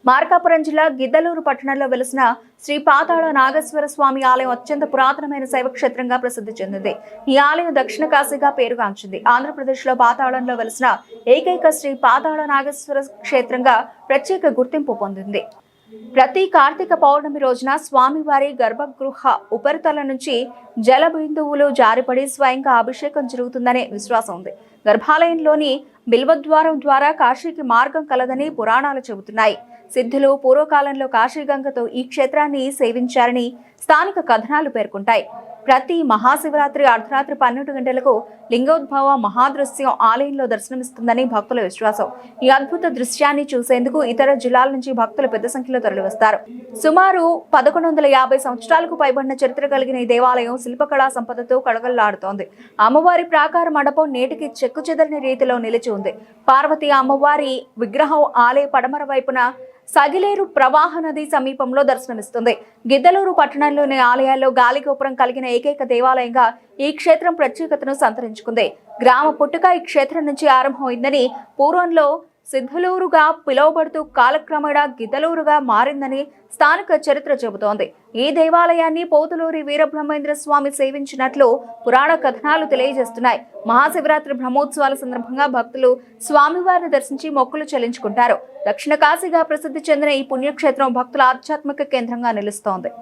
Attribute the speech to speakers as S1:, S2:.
S1: మార్కాపురం జిల్లా గిద్దలూరు పట్టణంలో వెలిసిన శ్రీ పాతాళ నాగేశ్వర స్వామి ఆలయం అత్యంత పురాతనమైన శైవక్షేత్రంగా ప్రసిద్ధి చెందింది. ఈ ఆలయం దక్షిణ కాశీగా పేరుగాంచింది. ఆంధ్రప్రదేశ్ లో పాతాళంలో వెలిసిన ఏకైక శ్రీ పాతాళ నాగేశ్వర క్షేత్రంగా ప్రత్యేక గుర్తింపు పొందింది. ప్రతి కార్తీక పౌర్ణమి రోజున స్వామివారి గర్భగృహ ఉపరితలం నుంచి జల బిందువులు జారిపడి స్వయంగా అభిషేకం జరుగుతుందనే విశ్వాసం ఉంది. గర్భాలయంలోని బిల్వద్వారం ద్వారా కాశీకి మార్గం కలదని పురాణాలు చెబుతున్నాయి. సిద్ధులు పూర్వకాలంలో కాశీగంగతో ఈ క్షేత్రాన్ని సేవించారని స్థానిక కథనాలు పేర్కొంటాయి. ప్రతి మహాశివరాత్రి అర్ధరాత్రి 12 గంటలకు లింగోద్భవ మహాదృశ్యం ఆలయంలో దర్శనమిస్తుందని భక్తుల విశ్వాసం. ఈ అద్భుత దృశ్యాన్ని చూసేందుకు ఇతర జిల్లాల నుంచి భక్తులు పెద్ద సంఖ్యలో తరలివస్తారు. సుమారు 1150 సంవత్సరాలకు పైబడిన చరిత్ర కలిగిన ఈ దేవాలయం శిల్పకళా సంపదతో కళకళలాడుతోంది. అమ్మవారి ప్రాకార మండపం నేటికి చెక్కుచెదరని రీతిలో నిలిచి ఉంది. పార్వతీ అమ్మవారి విగ్రహం ఆలయ పడమర వైపున సగిలేరు ప్రవాహ నది సమీపంలో దర్శనమిస్తుంది. గిద్దలూరు పట్టణంలోని ఆలయాల్లో గాలిగోపురం కలిగిన ఏకైక దేవాలయంగా ఈ క్షేత్రం ప్రత్యేకతను సంతరించుకుంది. గ్రామ పుట్టుక ఈ క్షేత్రం నుంచి ఆరంభమైందని, పూర్వంలో సిద్ధలూరుగా పిలువబడుతూ కాలక్రమేణా గిద్దలూరుగా మారిందని స్థానిక చరిత్ర చెబుతోంది. ఈ దేవాలయాన్ని పోతులూరి వీరబ్రహ్మేంద్ర స్వామి సేవించినట్లు పురాణ కథనాలు తెలియజేస్తున్నాయి. మహాశివరాత్రి బ్రహ్మోత్సవాల సందర్భంగా భక్తులు స్వామివారిని దర్శించి మొక్కులు చెల్లించుకుంటారు. దక్షిణ కాశీగా ప్రసిద్ధి చెందిన ఈ పుణ్యక్షేత్రం భక్తుల ఆధ్యాత్మిక కేంద్రంగా నిలుస్తోంది.